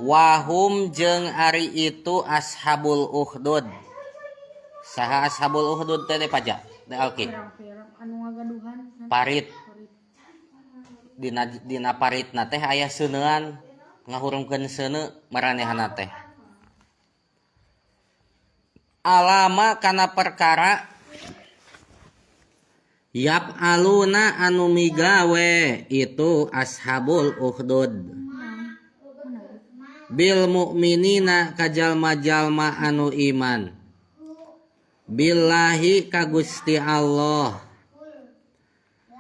Wahum jeung ari itu ashabul ukhdud. Saha ashabul ukhdud teh paja teh alki anu ngagaduhan parit dina paritna teh aya seuneuan ngahurungkeun seuneu maranehanna teh alama kana perkara yap aluna anu migawe itu ashabul ukhdud bil mukminina kajalma-jalma anu iman billahi ka Gusti Allah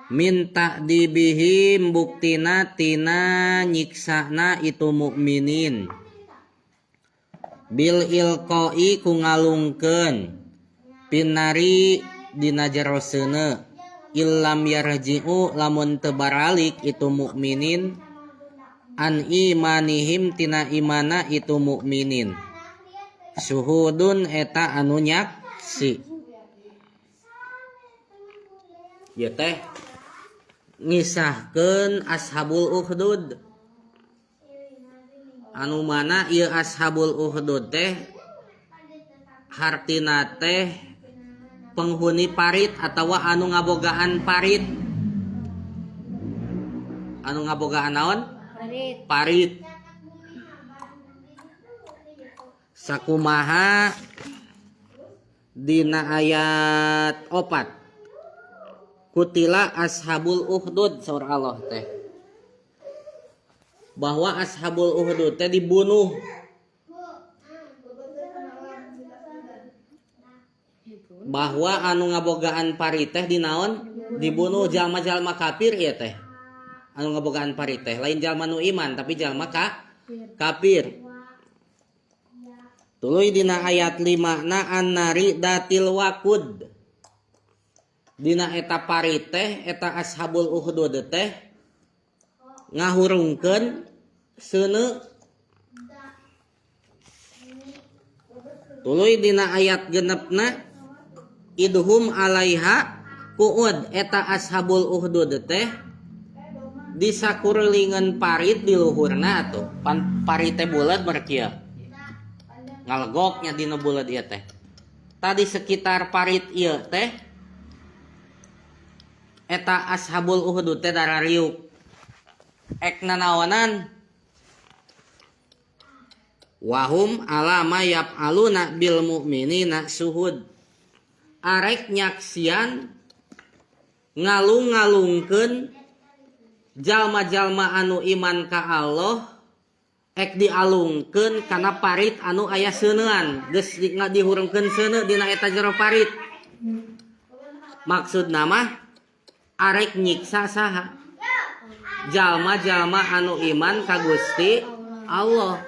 minta dibihim buktina tina nyiksana itu mukminin bil ilqai ku ngalungkeun pinari dina jero seuneu illam yarji'u lamun teu baralik itu mukminin an imanihim tina imana itu mukminin syuhudun eta anu nyaksi ya teh ngisahkeun ashabul ukhdud anu mana ieu ashabul ukhdud teh hartina teh penghuni parit atawa anu ngabogaan parit anu ngabogaan naon parit sakumaha dina ayat 4 kutila ashabul ukhdud saur Allah teh bahwa ashabul ukhdud teh dibunuh bahwa anu ngabogaan parit teh dinaon dibunuh jalma-jalma kafir ieu teh anu ngabogaan parit teh lain jalma nu iman tapi jalma kafir tuluy dina ayat 5 na annari datil wakud dina eta parit teh eta ashabul ukhdud teh ngahurungkeun seuneu tuluy dina ayat genepna idhum alaiha qu'ud eta ashabul ukhdud teh disakurlingeun parit di luhurna atuh parit teh bulat berkieu ngalegoknya dina bulat ieu teh tadi sekitar parit ieu teh eta ashabul ukhdud teh darariuk ekna naonan wahum alama yaf'aluna bil mu'minina suhud arek nyaksian ngalung-ngalungkeun jalma-jalma anu iman ka Allah ek dialungkeun kana parit anu aya seuneuan geus dihurungkeun seuneu dina eta jero parit maksudna mah arek nyiksa saha jalma-jalma anu iman ka Gusti Allah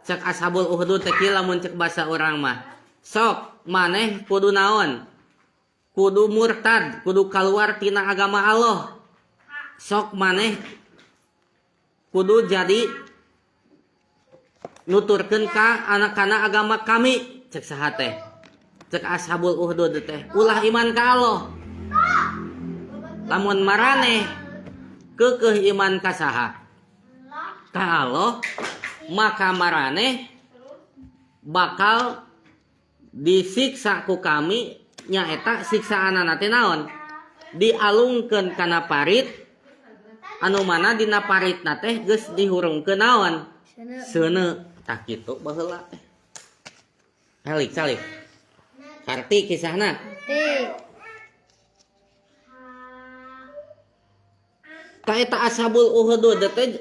cek ashabul ukhdud teh lamun cek basa urang mah sok maneh kudu naon kudu murtad kudu kaluar tina agama Allah sok maneh kudu jadi nuturkeun ka anak-anak agama kami cek saha teh cek ashabul ukhdud teh ulah iman ka Allah lamun maraneh keukeuh iman ka saha ka Allah maka maraneh bakal disiksa ku kami nyaeta siksaanana teh naon dialungkeun kana parit anu mana dina paritna teh geus dihurungkeun naon seuneu tah kitu baheula teh halik salih karti kisahna ka eta ashabul ukhdud teh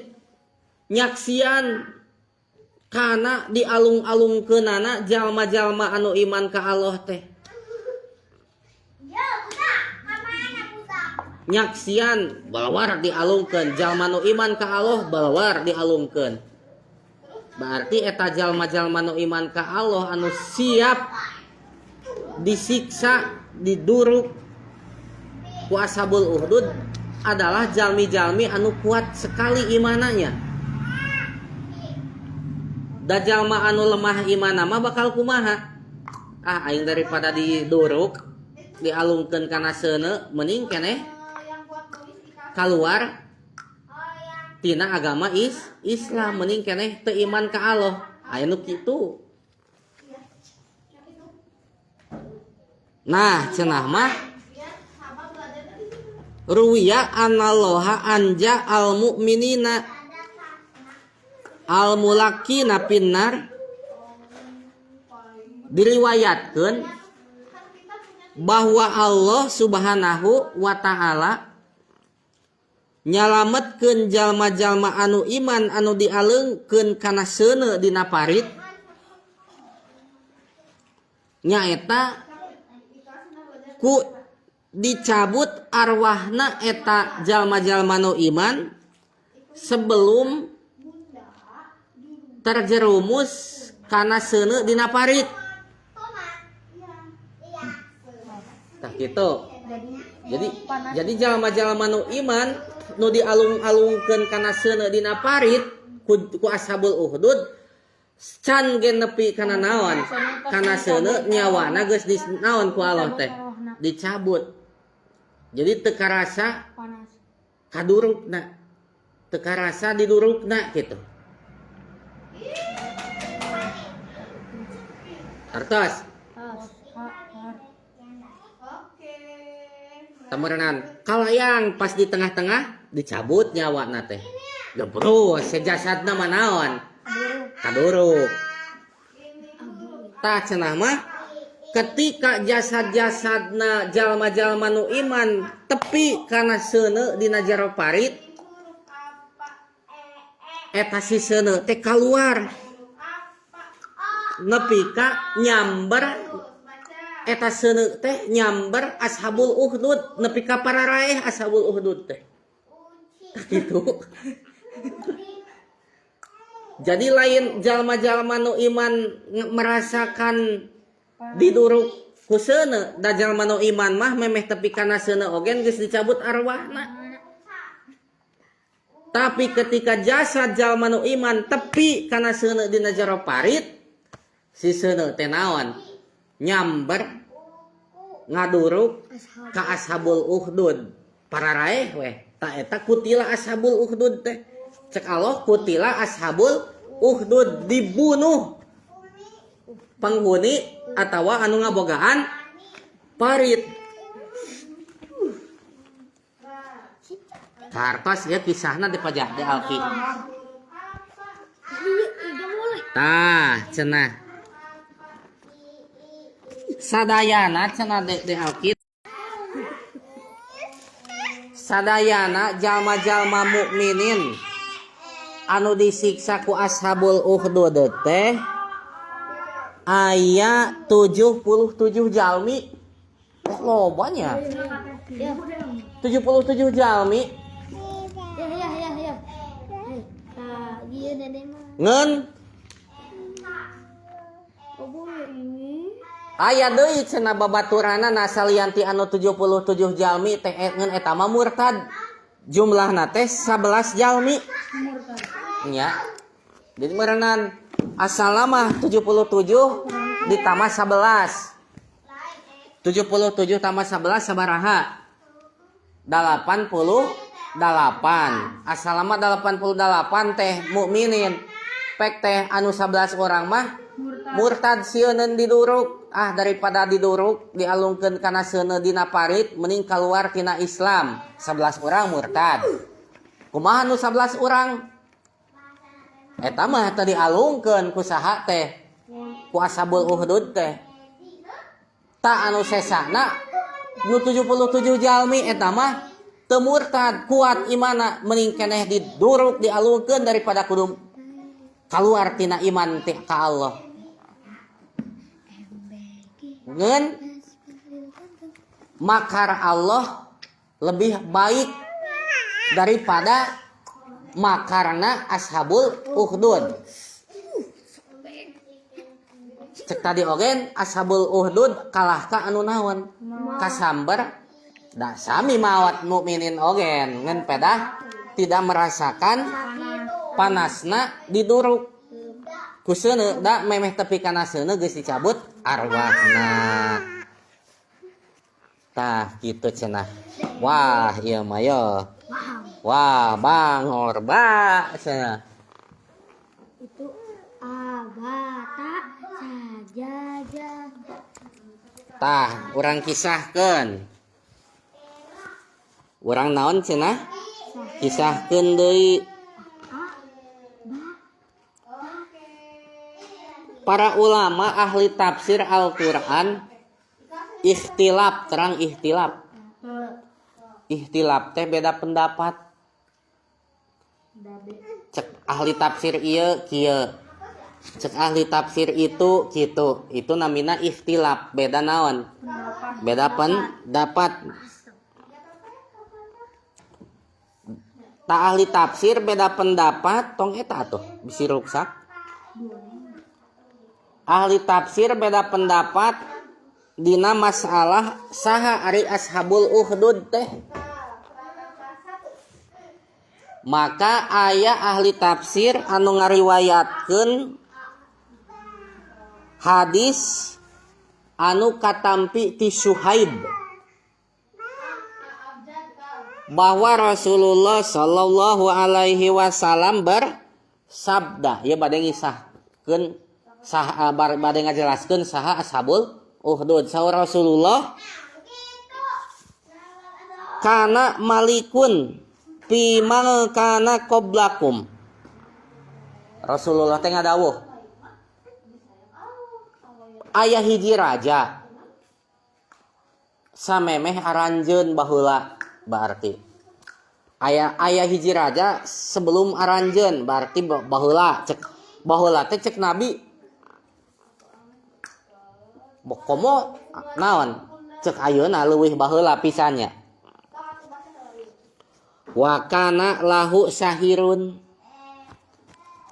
nyaksian kana dialung-alungkeunana jalma-jalma anu iman ka Allah teh nyaksian balawar dialungkeun jalma nu iman ka Allah balawar dialungkeun berarti eta jalma-jalma nu iman ka Allah anu siap disiksa diduruk ku ashabul ukhdud adalah jalmi-jalmi anu kuat sekali imananya. Da jalma anu lemah imanna mah bakal kumaha? Aing daripada diduruk dialungkeun kana seuneu mending keneh kaluar tina agama Islam mending keneh teu iman ka Allah. Aya nu kitu. Nah, cenah mah ruwiya anallaha anja al mu'minina al mulakina pinnar, diriwayatkeun bahwa Allah Subhanahu wa taala nyalametkeun jalma-jalma anu iman anu dialeungkeun kana seuneu dina parit nyaeta ku dicabut arwahna eta jalma-jalma nu iman sebelum terjerumus kana seuneu dina parit. Tah kitu. Jadi jalma-jalma nu iman nu dialung-alungkeun kana seuneu dina parit ku ashabul uhdud can ge nepi kana naon? Kana seuneu nyawana geus dinaon ku Allah teh? Dicabut. Jadi teu karasa panas. kadurukna. Teu karasa didurukna kitu. Artos temerenan kalayang pas di tengah-tengah dicabut nyawana teh. Gebrus sejasadna manaon? Kaduruk. Tah cenah mah ketika jasad-jasadna jalma-jalma nu iman tepi kana seuneu dina jero parit eta si seuneu teh kaluar nepi ka nyamber eta seuneu teh nyamber ashabul uhdud nepi ka pararaeh ashabul uhdud teh kitu. Jadi lain jalma-jalma nu iman merasakan diduruk ku seuneu, da jalma nu iman mah memeh tepi kana seuneu ogen geus dicabut arwahna. Tapi ketika jasad jalma nu iman tepi kana seuneu dina jero parit, si seuneu teh naon? Nyamber ngaduruk ka ashabul uhdud. Pararaeh weh, ta eta kutila ashabul uhdud teh. Cek Allah kutila ashabul uhdud dibunuh penghuni atawa anu ngabogaan parit. Kartos ya kisahna dipajah di Alki. Tah cenah sadayana cenah di Alki. Sadayana jalma-jalma mukminin anu disiksa ku ashabul uhdud teh aya 77 jalmi. Lobanya 77 jalmi. Ngen aya deui cenah babaturana nasalianti anu 77 jalmi teh ngen eta mah murtad. Jumlahna teh 11 jalmi. Nya. Jadi merenan asalama 77 ditambah 11. 77 tambah 11 sabaraha? 88. Asalama 88 teh mukminin. Pek teh anu 11 orang mah murtad sieun diduruk. Ah daripada diduruk dialungkeun kana seuneu dina parit mending kaluar tina Islam. 11 orang murtad. Kumaha nu 11 orang? Eta mah tadi alungkeun ku saha teh? Ku ashabul uhdud teh. Ta anu sesana nu 77 jalmi eta mah teu murtad, kuat imana mending keneh diduruk dialungkeun daripada kudu kaluar tina iman teh ka Allah. Ngeun makar Allah lebih baik daripada makarna ashabul uhdud. Cek tadi ogen ashabul uhdud kalah ka anu naon? Kasamber. Da sami mawat mukminin ogen ngan pedah tidak merasakan panasna diduruk. Ku seuneu da memeh tepi kana seuneu geus dicabut arwahna. Tah kitu cenah. Wah ieu mah yo. Wah, bangor ba sana. Itu abata sajaja. Tah, urang kisahkeun. Urang naon cenah? Kisahkeun deui. Para ulama ahli tafsir Al-Qur'an ikhtilaf, terang ikhtilaf. Ikhtilaf teh beda pendapat. Cek ahli tafsir ieu kieu. Cek ahli tafsir itu kitu. Itu namina ikhtilaf, beda naon? Beda pendapat. Ta ahli tafsir beda pendapat tong eta atuh bisi ruksak. Ahli tafsir beda pendapat dina masalah saha ari ashabul ukhdud teh. Maka aya ahli tafsir anu ngariwayatkeun hadis anu katampi ti Syuhaib bahwa Rasulullah sallallahu alaihi wasallam bersabda, ya bade ngisahkeun saha bade ngajelaskeun saha ashabul ukhdud. Saur Rasulullah, kana malikun fi man kana qablakum. Rasulullah teh ngadawuh, aya hiji raja samemeh aranjeun baheula. Berarti aya hiji raja sebelum aranjeun, berarti baheula. Cek baheula teh cek Nabi komo naon, cek ayeuna leuwih baheula pisannya. Wa kana lahu sahirun,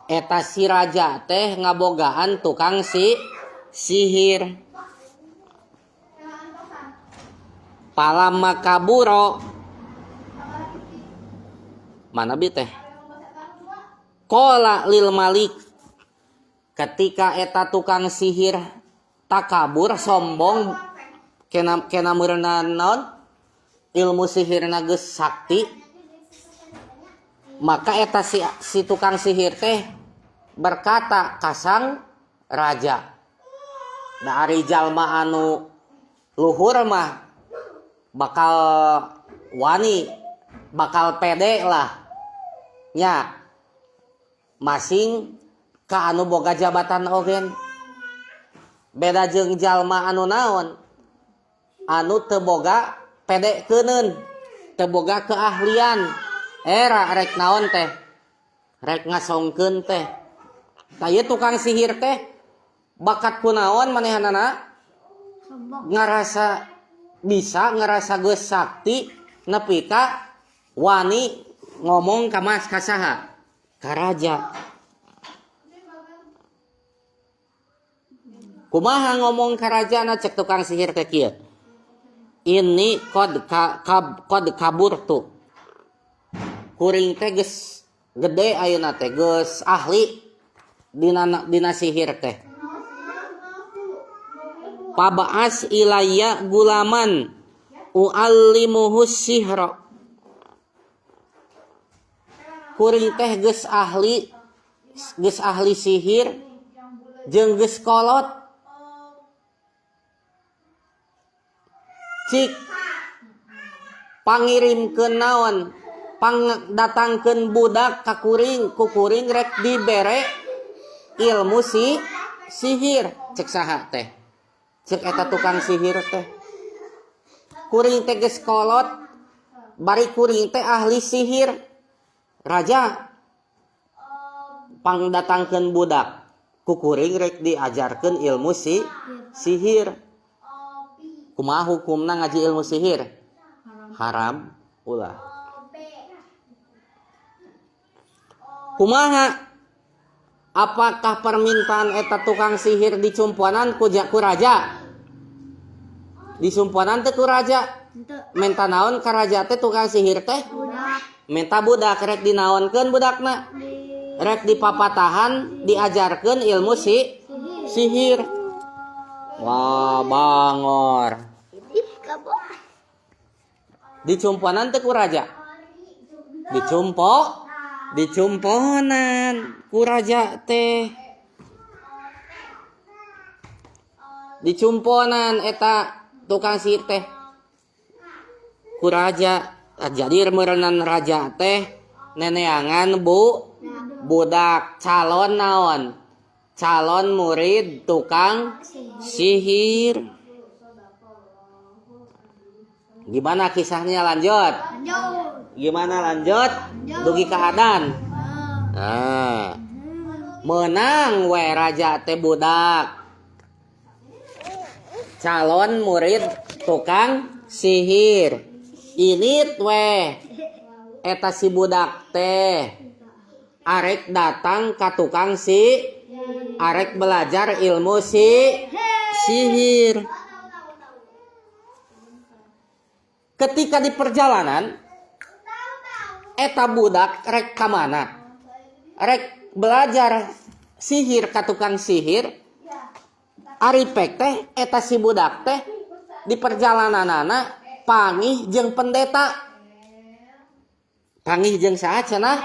eta si raja teh ngabogaan tukang sihir. Palamma kaburo, mana bi teh? Qala lil malik, ketika eta tukang sihir takabur sombong kena meureunna naon? Ilmu sihirna geus sakti. Maka eta si tukang sihir teh berkata kasang raja, da ari jalma anu luhur mah bakal wani, bakal pede lah nya, masing ka anu boga jabatan ogen. Beda jeung jalma anu naon, anu teu boga pede keuneun, teu boga keahlian. Era rek naon teh, rek ngasongkeun teh. Tah tukang sihir teh bakat kunaon manehanana? Ngarasa bisa, ngarasa geus sakti nepi ka wani ngomong ka mas ka saha? Ka raja. Kumaha ngomong ka rajana, cek tukang sihir teh kieu. Ini qad kaburtu. Kuring teh geus gede ayeuna teh, geus ahli dina sihir teh. Paba'as ilayya gulaman uallimuhu sihra. Kuring teh geus ahli sihir jeung geus kolot. Cik pangirimkeun naon, pangdatangkeun budak ka kuring, ku kuring rek dibere ilmu sihir. Cek saha teh? Cek eta tukang sihir teh. Kuring teh geus kolot, bari kuring teh ahli sihir. Raja pangdatangkeun budak, ku kuring rek diajarkeun ilmu sihir. Kumaha hukumna ngaji ilmu sihir? Haram ulah. Kumaha? Apakah permintaan eta tukang sihir dicumpuanan ku raja? Dicumpuanan teh ku raja. Menta naon ka raja teh tukang sihir teh? Menta budak rek dinaonkeun budakna. Rek dipapatahan diajarkeun ilmu sihir. Wah, bangor. Dicumpuanan teh ku raja. dicumponan ku raja teh. Dicumponan eta tukang sihir teh ku raja. Jadi merenan raja teh neneangan budak calon naon, calon murid tukang sihir. Gimana kisahnya lanjut? Gimana lanjut? Dugi keadaan. Menang we raja teh budak calon murid tukang sihir. Init we eta si budak teh arek datang ka tukang arek belajar ilmu sihir. Ketika di perjalanan eta budak rek ka mana? Rek belajar sihir ka tukang sihir. Aripek teh eta si budak teh di perjalananana pangih jeung pendeta. Pangih jeung saha cenah?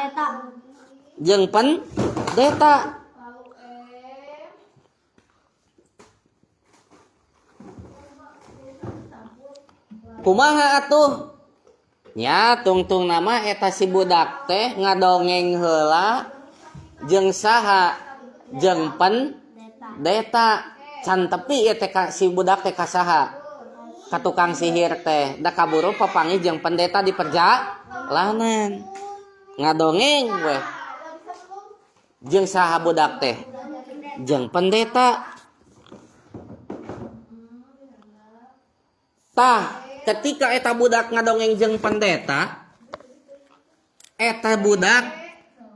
Jeung pendeta. Kumaha atuh? Nya tungtung nama eta si budak teh ngadongeng heula jeung saha? Jeung pendeta. Can tepi ieu teh si budak teh ka saha? Ka tukang sihir teh da kaburu papangih jeung pendeta di perjalanan. Ngadongeng we. Jeung saha budak teh? Jeung pendeta. Tah, ketika eta budak ngadongeng jeung pendeta, eta budak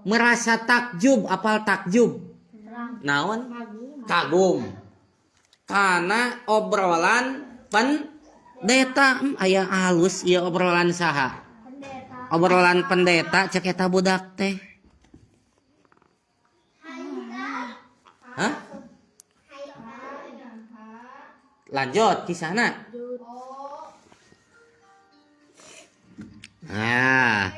merasa takjub. Apal takjub? Naon? Kagum. Karena obrolan pendeta. Aya halus ieu obrolan saha? Obrolan pendeta cek eta budak teh. Hah? Lanjut kisahna. Nah,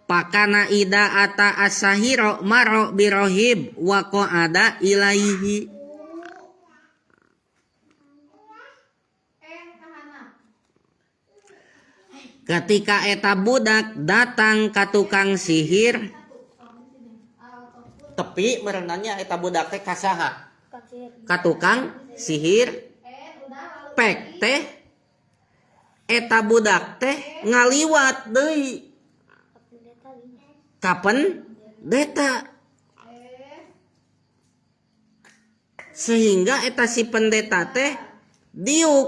pakana ida ata asahiro maro birohib wa qada ilaihi. Ketika eta budak datang ka tukang sihir, tepi merenanya eta budak teh ka saha? Ka tukang sihir. Pek teh eta budak teh ngaliwat deui ka pendeta. Sehingga eta si pendeta teh diuk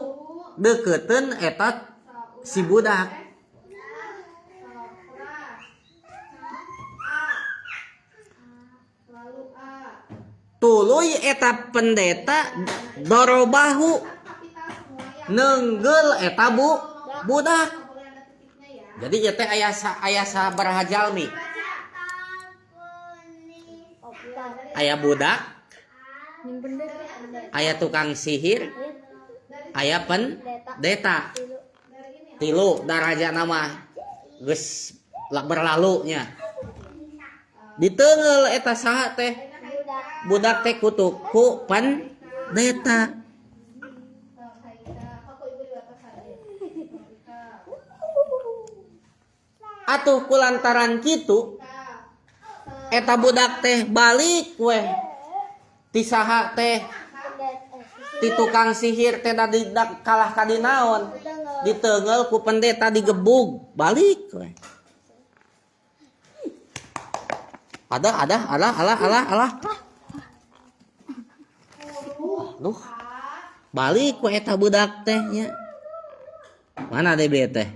deukeuteun eta si budak. Tuluy eta pendeta dorobahu nenggel eta budak. Jadi ieu teh aya sabaraha jalmi? Aya budak, aya tukang sihir, aya pendeta. Tilu daraja nama geus berlalunya. Diteungel eta saha teh? Budak teh kutuku pendeta. Atuh kulantaran kitu eta budak teh balik we ti saha teh? Ti tukang sihir teh da kalah ka dinaon? Diteungel ku pendeta digebug, balik we. Alah. Duh. Balik ku eta budak teh nya. Mana DB teh?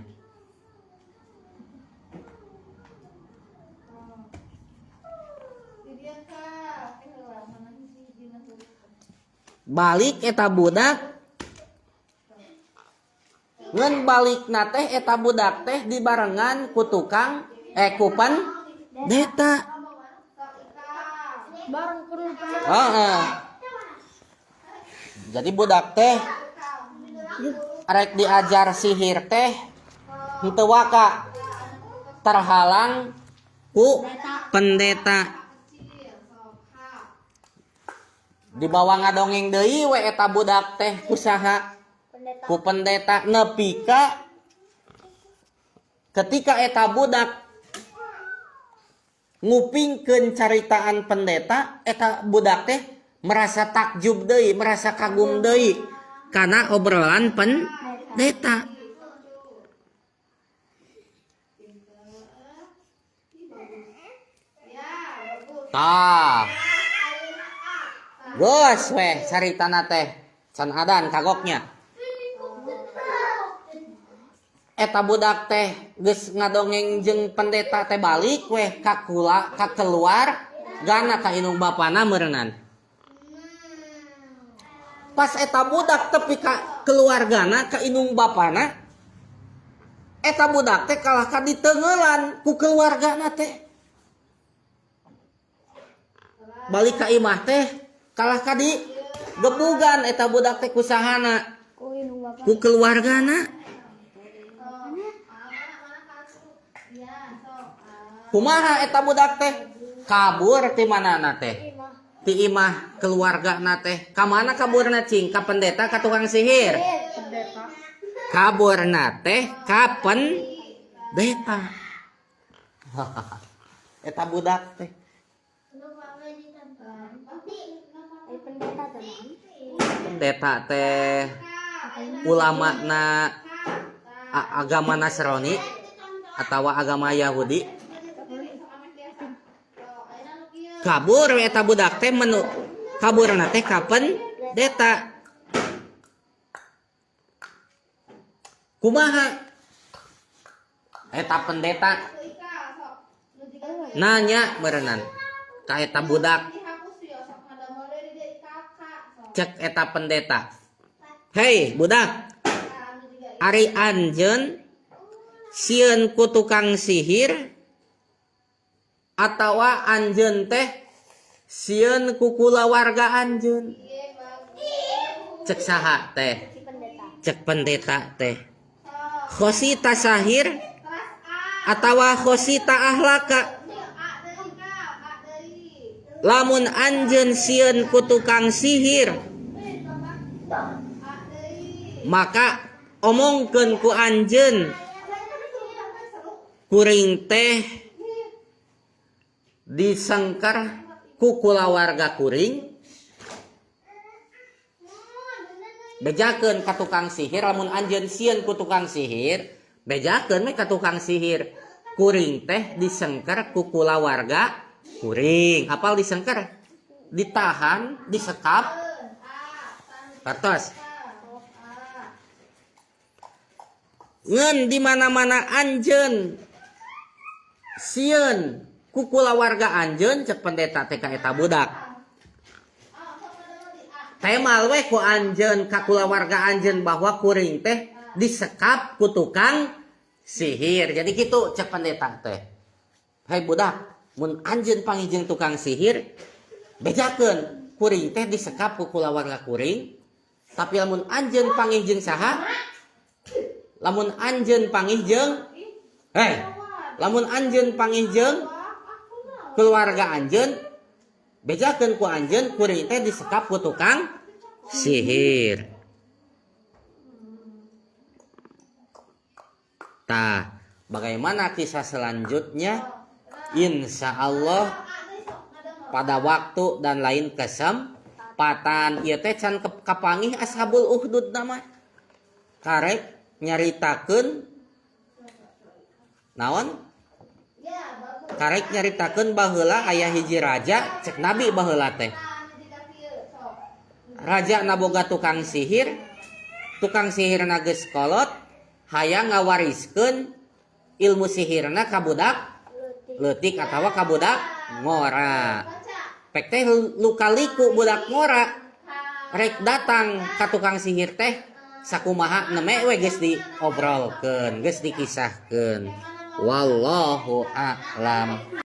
Balik eta budak. Ngan balikna teh eta budak teh dibarengan ku tukang ku pendeta. Jadi budak teh rek diajar sihir teh henteu waka terhalang ku pendeta. Di bawah ngadongeng deui we eta budak teh kusaha? Ku pendeta nepi ka ketika eta budak ngupingkeun caritaan pendeta, eta budak teh merasa takjub deui, merasa kagum deui kana obrolan pendeta. Tah. Geus weh caritana teh can adan kagoknya. Eta budak teh geus ngadongeng jeung pendeta teh balik weh ka keluar gana ka indung bapana meureunnan. Pas eta budak tepi ka keluargana ka indung bapana, eta budak teh kalah ka diteungeulan ku keluargana teh. Balik ka imah teh kalah ka di gebugan eta budak teh kusahana ku keluargana. Kumaha eta budak teh kabur ti manana teh? Ti imah keluargana teh. Ka mana kaburna cing? Ka pendeta ka tukang sihir? Kaburna teh ka pendeta. Eta budak teh. Pendeta teh ulama na agama Nasrani atau agama Yahudi. Kabur eta budak teh menu kaburna teh ka pendeta. Kumaha eta pendeta nanya meureunnan ka eta budak. Cek eta pendeta, hei budak, ari anjeun sieun ku tukang sihir atawa anjeun teh sieun ku kulawarga anjeun? Cek saha teh? Cek pendeta teh, khosita sahir atawa khosita ahlaka? Lamun anjeun sieun ku tukang sihir, maka omongkeun ku anjeun kuring teh disengker ku kulawarga kuring. Bejakeun ka tukang sihir, lamun anjeun sieun ku tukang sihir, bejakeun we ka tukang sihir kuring teh disengker ku kulawarga kuring. Apal disengker? Ditahan, disekap. Kartos. Ngeun di mana-mana anjeun sieun ku kulawarga anjeun, cek pendeta teh ka eta budak. Temal we ku anjeun ka kulawarga anjeun bahwa kuring teh disekap ku tukang sihir. Jadi kitu cek pendeta teh. Hai budak, mun anjeun panggih tukang sihir, bejakeun kuring teh disekap ku kulawarga kuring. Tapi lamun anjeun panggih jeung saha? Lamun anjeun panggih jeung lamun anjeun panggih jeung keluarga anjeun, bejakeun ku anjeun kuring teh disekap ku tukang sihir. Tah, bagaimana kisah selanjutnya? Insya Allah pada waktu dan lain kesempatan. Ieu teh can kapangih ashabul ukhdud nama karek nyaritakeun naon? Karek nyaritakeun baheula aya hiji raja, cek nabi baheula teh. Raja naboga tukang sihir, tukang sihirna geus kolot, hayang ngawariskeun ilmu sihirna ka budak leutik atawa ka budak ngora. Pek teh lukaliku budak ngora rek datang ka tukang sihir teh sakumaha neme we geus diobrolkeun, geus dikisahkeun. Wallahu a'lam.